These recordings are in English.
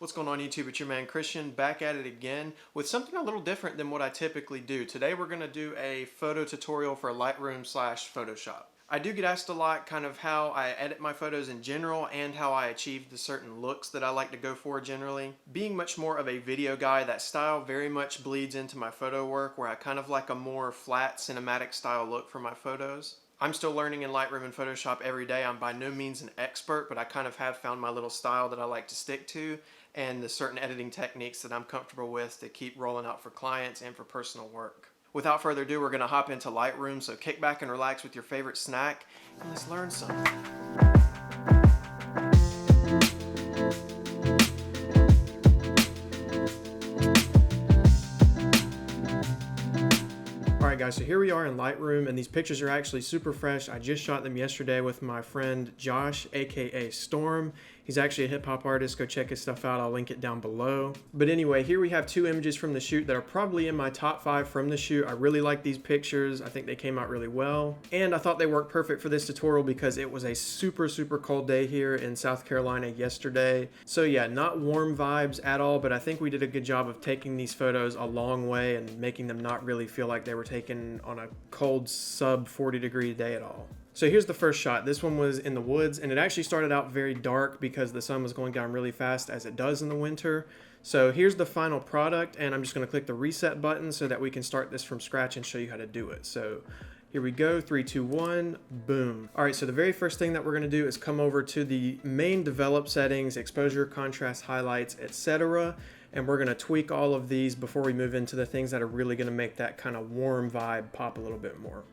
What's going on YouTube? It's your man Christian back at it again with something a little different than what I typically do. Today we're going to do a photo tutorial for Lightroom / Photoshop. I do get asked a lot kind of how I edit my photos in general and how I achieve the certain looks that I like to go for generally. Being much more of a video guy, that style very much bleeds into my photo work where I kind of like a more flat cinematic style look for my photos. I'm still learning in Lightroom and Photoshop every day. I'm by no means an expert, but I kind of have found my little style that I like to stick to and the certain editing techniques that I'm comfortable with to keep rolling out for clients and for personal work. Without further ado, we're going to hop into Lightroom, so kick back and relax with your favorite snack and let's learn some. Alright guys, so here we are in Lightroom and these pictures are actually super fresh. I just shot them yesterday with my friend Josh, aka Storm. He's actually a hip-hop artist. Go check his stuff out. I'll link it down below. But anyway, here we have two images from the shoot that are probably in my top 5 from the shoot. I really like these pictures. I think they came out really well. And I thought they worked perfect for this tutorial because it was a super cold day here in South Carolina yesterday. So yeah, not warm vibes at all, but I think we did a good job of taking these photos a long way and making them not really feel like they were taken on a cold sub 40-degree day at all. So here's the first shot. This one was in the woods and it actually started out very dark because the sun was going down really fast as it does in the winter. So here's the final product and I'm just going to click the reset button so that we can start this from scratch and show you how to do it. So here we go, 3, 2, 1, boom. All right, so the very first thing that we're going to do is come over to the main develop settings, exposure, contrast, highlights, etc. And we're going to tweak all of these before we move into the things that are really going to make that kind of warm vibe pop a little bit more.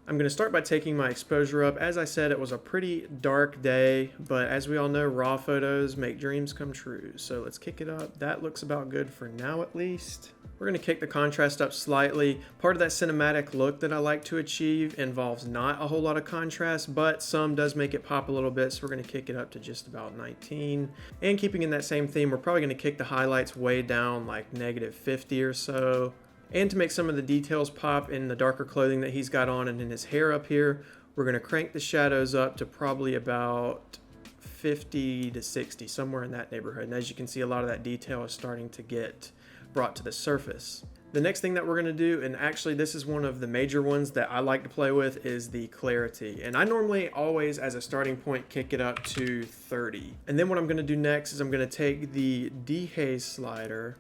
I'm going to start by taking my exposure up. As I said, it was a pretty dark day, but as we all know, raw photos make dreams come true. So let's kick it up. That looks about good for now at least. We're going to kick the contrast up slightly. Part of that cinematic look that I like to achieve involves not a whole lot of contrast, but some does make it pop a little bit. So we're going to kick it up to just about 19. And keeping in that same theme, we're probably going to kick the highlights way down like -50 or so. And to make some of the details pop in the darker clothing that he's got on and in his hair up here, we're going to crank the shadows up to probably about 50 to 60, somewhere in that neighborhood. And as you can see, a lot of that detail is starting to get brought to the surface. The next thing that we're going to do, and actually this is one of the major ones that I like to play with, is the clarity. And I normally always, as a starting point, kick it up to 30. And then what I'm going to do next is I'm going to take the dehaze slider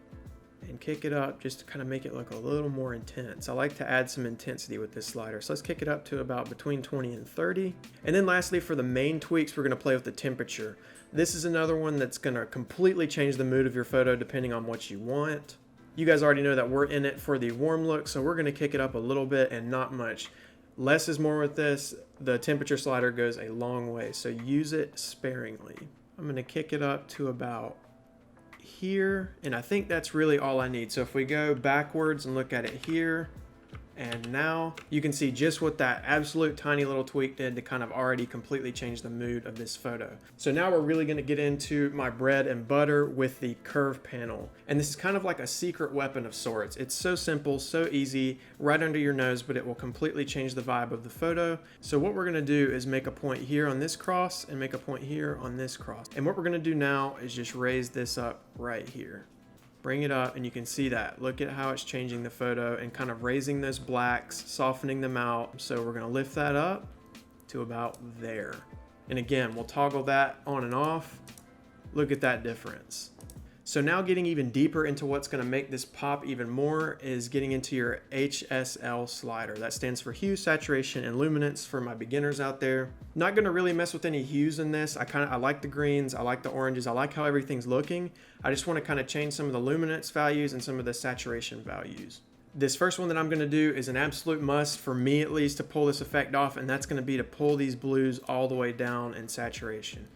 and kick it up just to kind of make it look a little more intense. I like to add some intensity with this slider. So let's kick it up to about between 20 and 30. And then lastly, for the main tweaks, we're going to play with the temperature. This is another one that's going to completely change the mood of your photo depending on what you want. You guys already know that we're in it for the warm look, so we're going to kick it up a little bit and not much. Less is more with this. The temperature slider goes a long way, so use it sparingly. I'm going to kick it up to about here, and I think that's really all I need. So if we go backwards and look at it here and now, you can see just what that absolute tiny little tweak did to kind of already completely change the mood of this photo. So now we're really going to get into my bread and butter with the curve panel, and this is kind of like a secret weapon of sorts. It's so simple, so easy, right under your nose, but it will completely change the vibe of the photo. So what we're going to do is make a point here on this cross and make a point here on this cross, and what we're going to do now is just raise this up right here. Bring it up and you can see that. Look at how it's changing the photo and kind of raising those blacks, softening them out. So we're going to lift that up to about there. And again, we'll toggle that on and off. Look at that difference. So now getting even deeper into what's going to make this pop even more is getting into your HSL slider. That stands for hue, saturation, and luminance for my beginners out there. Not going to really mess with any hues in this. I like the greens, I like the oranges, I like how everything's looking. I just want to kind of change some of the luminance values and some of the saturation values. This first one that I'm going to do is an absolute must for me at least to pull this effect off, and that's going to be to pull these blues all the way down in saturation.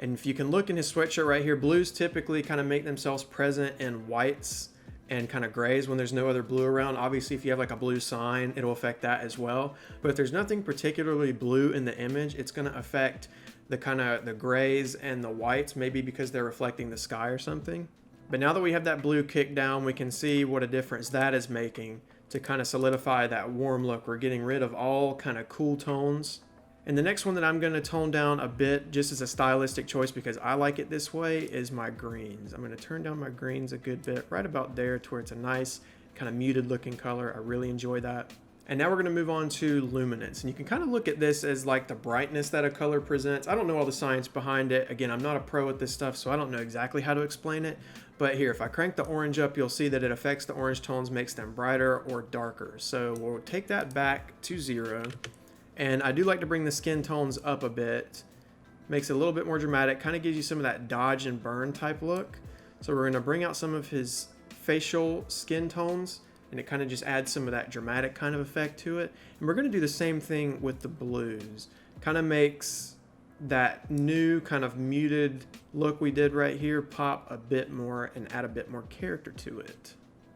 And if you can look in his sweatshirt right here, blues typically kind of make themselves present in whites and kind of grays when there's no other blue around. Obviously, if you have like a blue sign, it'll affect that as well. But if there's nothing particularly blue in the image, it's going to affect the kind of the grays and the whites, maybe because they're reflecting the sky or something. But now that we have that blue kicked down, we can see what a difference that is making to kind of solidify that warm look. We're getting rid of all kind of cool tones And the next one that I'm going to tone down a bit just as a stylistic choice because I like it this way is my greens. I'm going to turn down my greens a good bit right about there to where it's a nice kind of muted looking color. I really enjoy that. And now we're going to move on to luminance. And you can kind of look at this as like the brightness that a color presents. I don't know all the science behind it. Again, I'm not a pro at this stuff, so I don't know exactly how to explain it. But here, if I crank the orange up, you'll see that it affects the orange tones, makes them brighter or darker. So we'll take that back to 0. And I do like to bring the skin tones up a bit. Makes it a little bit more dramatic, kind of gives you some of that dodge and burn type look. So we're going to bring out some of his facial skin tones, and it kind of just adds some of that dramatic kind of effect to it. And we're going to do the same thing with the blues. Kind of makes that new kind of muted look we did right here pop a bit more and add a bit more character to it.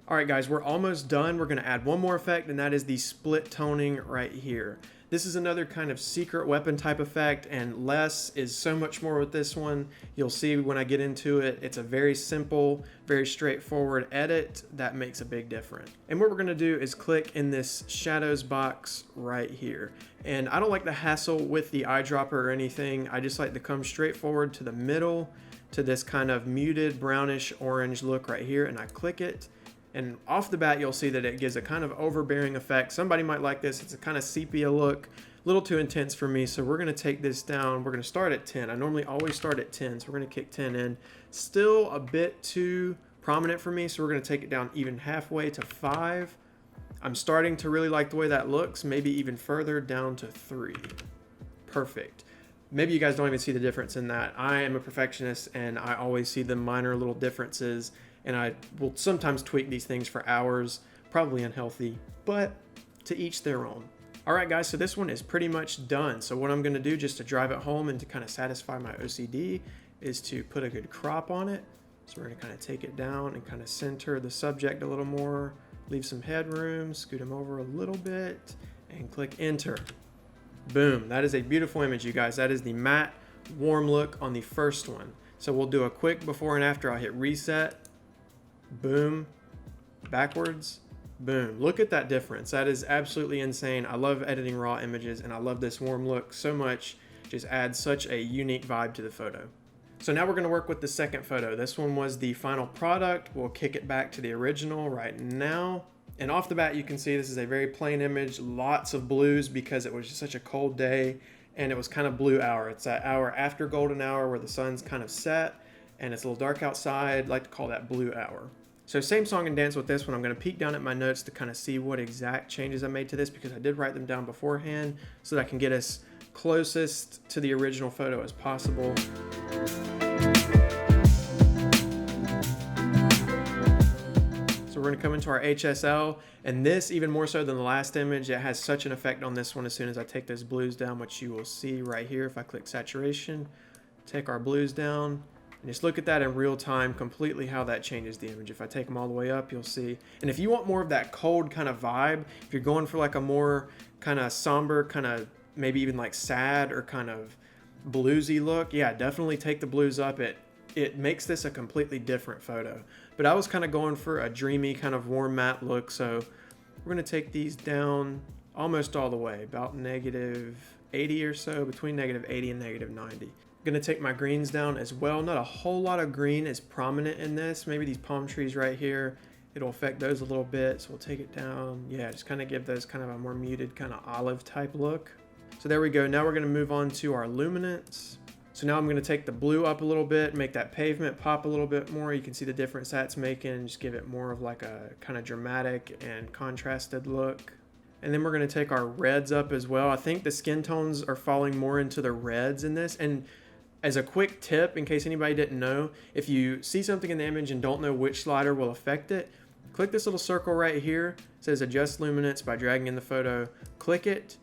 All right, guys, we're almost done. We're going to add one more effect, and that is the split toning right here. This is another kind of secret weapon type effect, and less is so much more with this one. You'll see when I get into it, it's a very simple, very straightforward edit that makes a big difference. And what we're gonna do is click in this shadows box right here. And I don't like the hassle with the eyedropper or anything. I just like to come straight forward to the middle to this kind of muted brownish orange look right here, and I click it. And off the bat, you'll see that it gives a kind of overbearing effect. Somebody might like this. It's a kind of sepia look, a little too intense for me. So we're going to take this down. We're going to start at 10. I normally always start at 10, so we're going to kick 10 in. Still a bit too prominent for me, so we're going to take it down even halfway to 5. I'm starting to really like the way that looks, maybe even further down to 3. Perfect. Maybe you guys don't even see the difference in that. I am a perfectionist, and I always see the minor little differences. And I will sometimes tweak these things for hours, probably unhealthy, but to each their own. All right, guys, so this one is pretty much done. So what I'm gonna do just to drive it home and to kind of satisfy my OCD is to put a good crop on it. So we're gonna kind of take it down and kind of center the subject a little more, leave some headroom, scoot him over a little bit, and click enter. Boom, that is a beautiful image, you guys. That is the matte, warm look on the first one. So we'll do a quick before and after. I'll hit reset. Boom, backwards, boom. Look at that difference. That is absolutely insane. I love editing raw images, and I love this warm look so much. Just adds such a unique vibe to the photo. So now we're going to work with the second photo. This one was the final product. We'll kick it back to the original right now. And off the bat, you can see this is a very plain image, lots of blues because it was just such a cold day, and it was kind of blue hour. It's that hour after golden hour where the sun's kind of set, and it's a little dark outside. I like to call that blue hour. So same song and dance with this one. I'm going to peek down at my notes to kind of see what exact changes I made to this because I did write them down beforehand so that I can get us closest to the original photo as possible. So we're going to come into our HSL, and this, even more so than the last image, it has such an effect on this one as soon as I take those blues down, which you will see right here if I click saturation. Take our blues down. And just look at that in real time, completely how that changes the image. If I take them all the way up, you'll see. And if you want more of that cold kind of vibe, if you're going for like a more kind of somber, kind of maybe even like sad or kind of bluesy look, yeah, definitely take the blues up. It makes this a completely different photo. But I was kind of going for a dreamy kind of warm matte look, so we're going to take these down almost all the way, about -80 or so, between -80 and -90. Gonna take my greens down as well. Not a whole lot of green is prominent in this. Maybe these palm trees right here, it'll affect those a little bit, so we'll take it down. Yeah, just kind of give those kind of a more muted kind of olive type look. So there we go. Now we're gonna move on to our luminance. So now I'm gonna take the blue up a little bit, make that pavement pop a little bit more. You can see the difference that's making. Just give it more of like a kind of dramatic and contrasted look. And then we're gonna take our reds up as well. I think the skin tones are falling more into the reds in this. And as a quick tip, in case anybody didn't know, if you see something in the image and don't know which slider will affect it, click this little circle right here. It says adjust luminance by dragging in the photo. Click it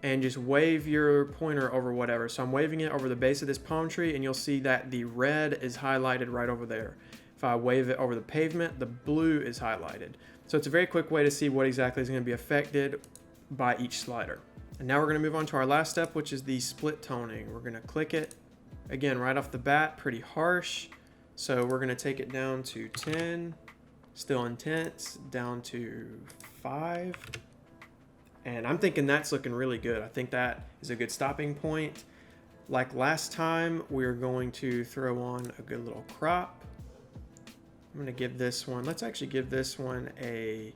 and just wave your pointer over whatever. So I'm waving it over the base of this palm tree, and you'll see that the red is highlighted right over there. If I wave it over the pavement, the blue is highlighted. So it's a very quick way to see what exactly is going to be affected by each slider. And now we're going to move on to our last step, which is the split toning. We're going to click it. Again, right off the bat, pretty harsh. So we're gonna take it down to 10, still intense, down to 5, And I'm thinking that's looking really good. I think that is a good stopping point. Like last time, we're going to throw on a good little crop. I'm gonna give this one, let's actually give this one a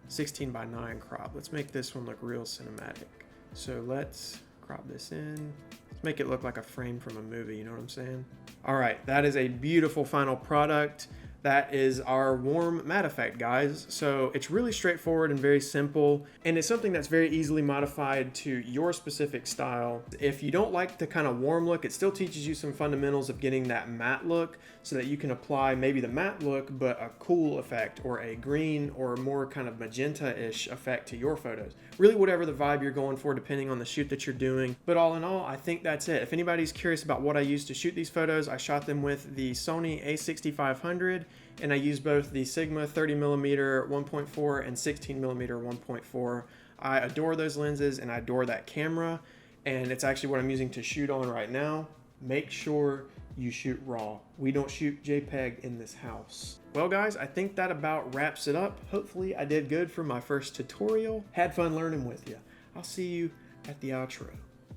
16:9 crop. Let's make this one look real cinematic. So let's crop this in. Let's make it look like a frame from a movie, you know what I'm saying? All right, that is a beautiful final product. That is our warm matte effect, guys. So it's really straightforward and very simple, and it's something that's very easily modified to your specific style. If you don't like the kind of warm look, it still teaches you some fundamentals of getting that matte look so that you can apply maybe the matte look, but a cool effect or a green or more kind of magenta-ish effect to your photos. Really whatever the vibe you're going for, depending on the shoot that you're doing. But all in all, I think that's it. If anybody's curious about what I used to shoot these photos, I shot them with the Sony a6500, and I use both the Sigma 30mm 1.4 and 16mm 1.4. I adore those lenses and I adore that camera, and it's actually what I'm using to shoot on right now. Make sure you shoot RAW. We don't shoot JPEG in this house. Well guys, I think that about wraps it up. Hopefully I did good for my first tutorial. Had fun learning with you. I'll see you at the outro.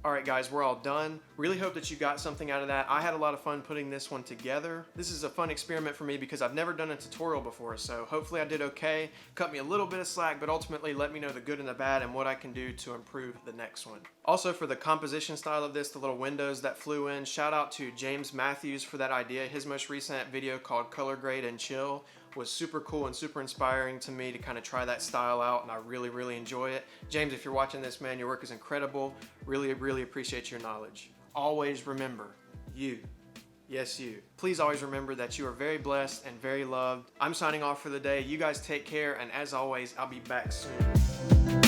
All right guys, we're all done. Really hope that you got something out of that. I had a lot of fun putting this one together. This is a fun experiment for me because I've never done a tutorial before, so hopefully I did okay. Cut me a little bit of slack, but ultimately let me know the good and the bad and what I can do to improve the next one. Also, for the composition style of this, the little windows that flew in, shout out to James Matthews for that idea. His most recent video called Color Grade and Chill was super cool and super inspiring to me to kind of try that style out, and I really enjoy it. James, if you're watching this, man, your work is incredible. Really appreciate your knowledge. Always remember, you, yes you, please always remember that you are very blessed and very loved. I'm signing off for the day. You guys take care, and as always, I'll be back soon.